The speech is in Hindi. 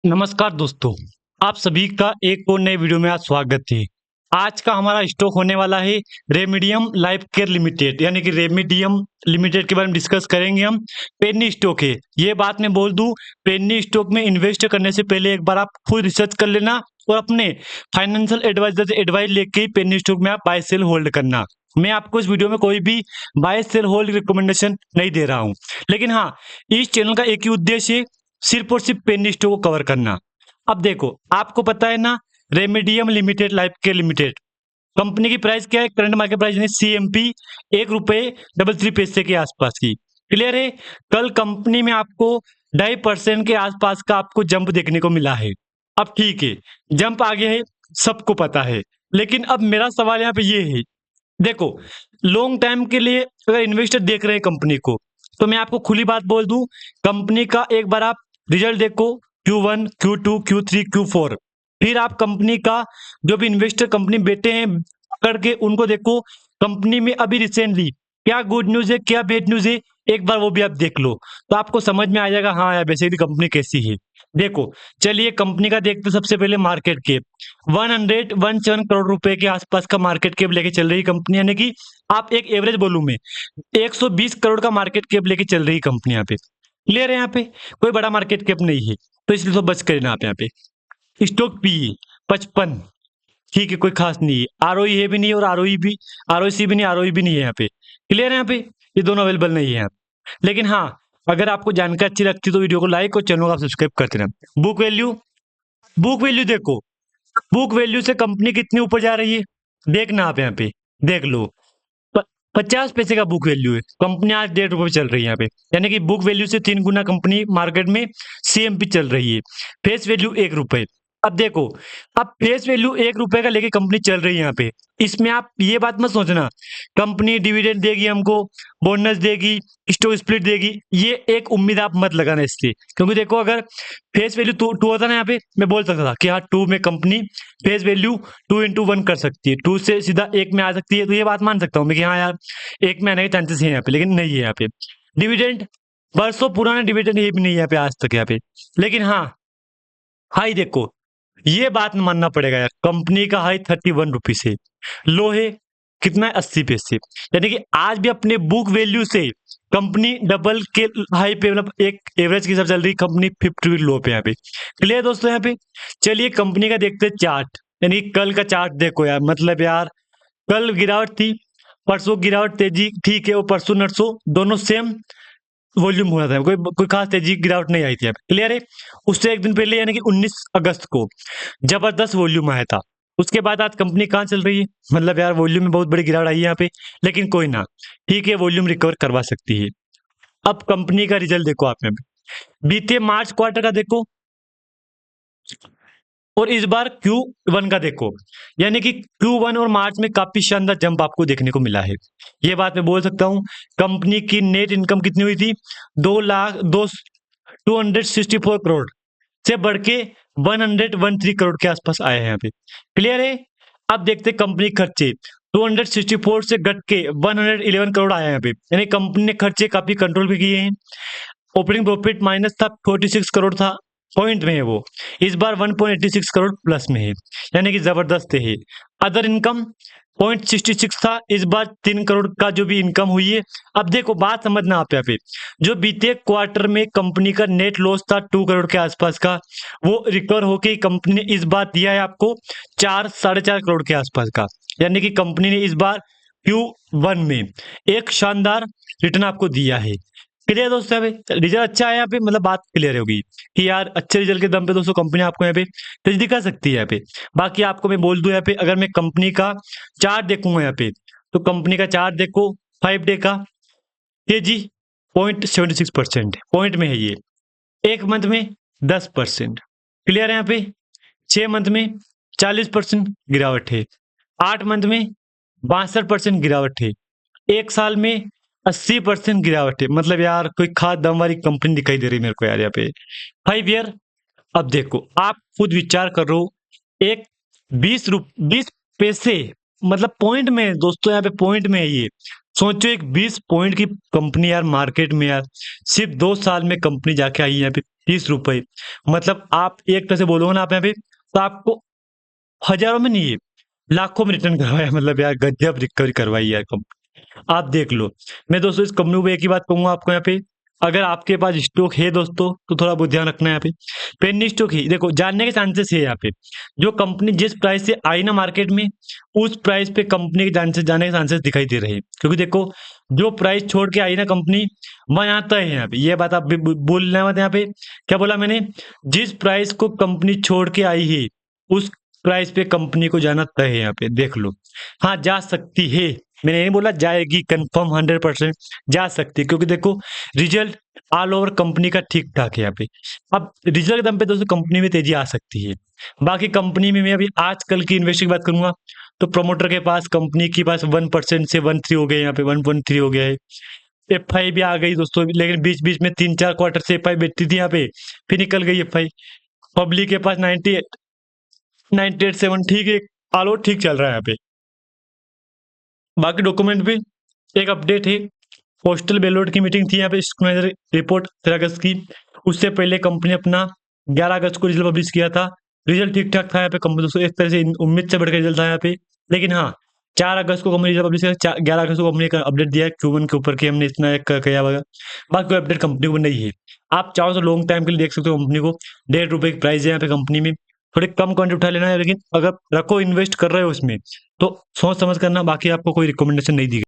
नमस्कार दोस्तों, आप सभी का एक और नए वीडियो में आज स्वागत है। आज का हमारा स्टॉक होने वाला है रेमेडियम लाइफ केयर लिमिटेड, यानी कि रेमेडियम लिमिटेड के बारे में डिस्कस करेंगे हम। पेनी स्टॉक है, ये बात मैं बोल दूं, पेनी स्टॉक में इन्वेस्ट करने से पहले एक बार आप खुद रिसर्च कर लेना और अपने फाइनेंशियल एडवाइजर से एडवाइस लेके ही पेनी स्टॉक में आप बाय सेल होल्ड करना। मैं आपको इस वीडियो में कोई भी बाय सेल होल्ड रिकमेंडेशन नहीं दे रहा हूँ, लेकिन हाँ, इस चैनल का एक ही उद्देश्य है, सिर्फ और सिर्फ पेनी स्टॉक को कवर करना। अब देखो, आपको पता है ना, Remedium limited life care limited company की प्राइस क्या है, करंट मार्केट प्राइस यानी सीएमपी ₹1.33 के आसपास की। क्लियर है। कल कंपनी में आपको 2.5% के आसपास का आपको जंप देखने को मिला है। अब ठीक है, जंप आ गया है, सबको पता है, लेकिन अब मेरा सवाल यहाँ पे ये है, देखो, लॉन्ग टाइम के लिए अगर इन्वेस्टर देख रहे हैं कंपनी को, तो मैं आपको खुली बात बोल दूं, कंपनी का एक बार आप रिजल्ट देखो, Q1, Q2, Q3, Q4, फिर आप कंपनी का जो भी इन्वेस्टर कंपनी बैठे हैं पकड़ के उनको देखो, कंपनी में अभी रिसेंटली क्या गुड न्यूज है क्या बैड न्यूज है, एक बार वो भी आप देख लो, तो आपको समझ में आ जाएगा हाँ यार बेसिकली कंपनी कैसी है। देखो, चलिए कंपनी का देखते सबसे पहले मार्केट कैप 117 करोड़ रुपए के आसपास का मार्केट कैप लेके चल रही कंपनी, यानी कि आप एक एवरेज बोलूं में 120 करोड़ का मार्केट कैप लेके चल रही कंपनी यहाँ पे। क्लियर है, यहाँ पे कोई बड़ा मार्केट कैप नहीं है, तो इसलिए तो बच करें ना आप यहाँ पे। स्टॉक पी 55, ठीक है, कोई खास नहीं है, आरओई है भी नहीं और आरओई भी, आरओसी भी नहीं, आरओई भी नहीं है यहाँ पे। क्लियर है, यहाँ पे ये दोनों अवेलेबल नहीं है यहाँ पे। लेकिन हाँ, अगर आपको जानकारी अच्छी लगती है तो वीडियो को लाइक और चैनल को आप सब्सक्राइब करते रहना। बुक वैल्यू देखो, बुक वैल्यू से कंपनी कितनी ऊपर जा रही है, देखना आप यहाँ पे, देख लो, 50 पैसे का बुक वैल्यू है, कंपनी आज ₹1.5 चल रही है यहाँ पे, यानी कि बुक वैल्यू से 3 गुना कंपनी मार्केट में सीएमपी चल रही है। Face value ₹1। अब देखो, अब फेस वैल्यू ₹1 का लेके कंपनी चल रही है यहाँ पे, इसमें आप ये बात मत सोचना कंपनी डिविडेंड देगी हमको, बोनस देगी, स्टॉक स्प्लिट देगी, ये एक उम्मीद आप मत लगाना इससे, क्योंकि देखो अगर फेस वैल्यू टू होता ना, यहाँ पे मैं बोल सकता था कि हाँ 2 में कंपनी फेस वैल्यू 2x1 कर सकती है, 2 से सीधा 1 में आ सकती है, तो ये बात मान सकता हूँ मैं कि हाँ यार 1 में आने के चांसेस है यहाँ पे, लेकिन नहीं है यहाँ पे। डिविडेंड, बरसों पुराना डिविडेंड ये भी नहीं है यहाँ पे आज तक यहाँ पे। लेकिन हाँ, हाई देखो, ये बात मानना पड़ेगा यार, कंपनी का हाई ₹31 है, लो है कितना है 80 पैसे, यानी कि आज भी अपने बुक वैल्यू से कंपनी डबल के हाई पे, मतलब एक एवरेज के हिसाब से चल रही कंपनी 50 लो पे यहाँ पे। क्लियर दोस्तों, यहाँ पे चलिए कंपनी का देखते हैं चार्ट, यानी कि कल का चार्ट देखो यार, मतलब यार कल गिरावट थी, परसों गिरावट तेजी, ठीक है, वो परसों नरसों दोनों सेम वॉल्यूम हुआ था, कोई खास तेजी गिरावट नहीं आई थी यहाँ पे। क्लियर है। उससे एक दिन पहले यानी कि 19 अगस्त को जबरदस्त वॉल्यूम आया था, उसके बाद आज कंपनी कहाँ चल रही है, मतलब यार वॉल्यूम में बहुत बड़ी गिरावट आई है यहाँ पे, लेकिन कोई ना, ठीक है, वॉल्यूम रिकवर करवा सकती है। अब कंपनी का रिजल्ट देखो आप यहाँ पे, बीते मार्च क्वार्टर का देखो और इस बार Q1 का देखो, यानी कि Q1 और मार्च में काफी शानदार जंप आपको देखने को मिला है। ये बात मैं बोल सकता हूँ। कंपनी की नेट इनकम कितनी हुई थी, 264 करोड़ से बढ़ के 113 करोड़ के आसपास आए हैं यहाँ पे। क्लियर है। अब देखते कंपनी खर्चे, 264 से घट के 111 करोड़ आए हैं यहाँ पे, यानी कंपनी ने खर्चे काफी कंट्रोल भी किए हैं। ऑपरेटिंग प्रॉफिट माइनस था, 46 करोड़ था, पॉइंट में है वो, इस बार 1.86 करोड़ प्लस में है, यानी कि जबरदस्त है। अदर इनकम 0.66 था, इस बार 3 करोड़ का जो भी इनकम हुई है। अब देखो बात समझना आप यहाँ पे, जो बीते क्वार्टर में कंपनी का नेट लॉस था 2 करोड़ के आसपास का, वो रिकवर होके कंपनी ने इस बार दिया है आपको 4-4.5 करोड़ के आसपास का, यानी कि कंपनी ने इस बार Q1 में एक शानदार रिटर्न आपको दिया है। क्लियर दोस्तों, यहाँ पे रिजल्ट अच्छा है, यहाँ पे मतलब बात क्लियर होगी कि यार अच्छे रिजल्ट के दम पे दोस्तों कंपनी आपको यहाँ पे तेजी दिखा सकती है यहाँ पे। बाकी आपको मैं बोल दूं यहाँ पे, अगर मैं कंपनी का चार्ट देखूंगा यहाँ पे, तो कंपनी का चार्ट देखो 5 डे का, तेजी 0.76% पॉइंट में है ये, एक मंथ में 10%। क्लियर है, यहाँ पे 6 मंथ में 40% गिरावट है, 8 मंथ में 62% गिरावट है, एक साल में 80% गिरावट है, मतलब यार कोई खास दम वाली कंपनी दिखाई दे रही है मेरे को यार यहाँ पे। 5 ईयर, अब देखो आप खुद विचार करो, एक 20 पैसे, मतलब पॉइंट में है दोस्तों, यहाँ पे पॉइंट में है ये। सोचो एक 20 पॉइंट की कंपनी यार मार्केट में यार सिर्फ 2 साल में कंपनी जाके आई है यहाँ पे ₹30। मतलब आप एक तरह से बोलोगे ना आप यहाँ पे, तो आपको हज़ारों में नहीं है, लाखों में रिटर्न करवाया। मतलब यार गज़ब रिकवरी करवाई यार आप देख लो। मैं दोस्तों इस कंपनी को एक ही बात कहूँगा आपको यहाँ पे, अगर आपके पास स्टॉक है दोस्तों, तो थोड़ा बहुत ध्यान रखना है यहाँ पे। पेनी स्टॉक ही देखो, जानने के चांसेस है यहाँ पे। जो कंपनी जिस प्राइस से आई ना मार्केट में, उस प्राइस पे कंपनी के चांसेस जाने के चांसेस दिखाई दे रहे हैं। क्योंकि देखो, जो प्राइस छोड़ के आई ना कंपनी, वहाँ यहाँ तय है यहाँ पे। ये बात आप भी बोलना मत यहाँ पे। क्या बोला मैंने? जिस प्राइस को कंपनी छोड़ के आई है, उस प्राइस पे कंपनी को जाना तय है यहाँ पे, देख लो। हाँ, जा सकती है, मैंने नहीं बोला जाएगी, कंफर्म 100% जा सकती है। क्योंकि देखो, रिजल्ट ऑल ओवर कंपनी का ठीक ठाक है यहाँ पे। अब रिजल्ट के दम पे दोस्तों कंपनी में तेजी आ सकती है। बाकी कंपनी में मैं अभी आजकल की इन्वेस्टिंग की बात करूंगा, तो प्रमोटर के पास, कंपनी के पास 1% से 1.3 हो गए, यहाँ पे 1.3 हो गया है। एफ भी आ गई दोस्तों, लेकिन बीच बीच में 3-4 क्वार्टर से एफ बैठती थी यहाँ पे, फिर निकल गई एफ। पब्लिक के पास 98.7 ठीक है, ऑल ओवर ठीक चल रहा है यहाँ पे। बाकी डॉक्यूमेंट पे एक अपडेट है, पोस्टल बैलेट की मीटिंग थी यहाँ पे, सुपरवाइजर रिपोर्ट 13 अगस्त की। उससे पहले कंपनी अपना 11 अगस्त को रिजल्ट पब्लिश किया था। रिजल्ट ठीक ठाक था यहाँ पे कंपनी दोस्तों, एक तरह से उम्मीद से बढ़कर रिजल्ट था यहाँ पे। लेकिन हाँ, 4 अगस्त को कंपनी रिजल्ट पब्लिश किया, 11 अगस्त को कंपनी का अपडेट दिया है Q1 के ऊपर कि हमने इतना एक किया वगैरह। बाकी कोई अपडेट कंपनी को नहीं है। आप चाहो तो लॉन्ग टाइम के लिए देख सकते हो कंपनी को। ₹1.5 की प्राइस है यहाँ पे कंपनी में। थोड़े कम क्वांटिटी उठा लेना है, लेकिन अगर रखो, इन्वेस्ट कर रहे हो उसमें, तो सोच समझ करना। बाकी आपको कोई रिकमेंडेशन नहीं दी गई।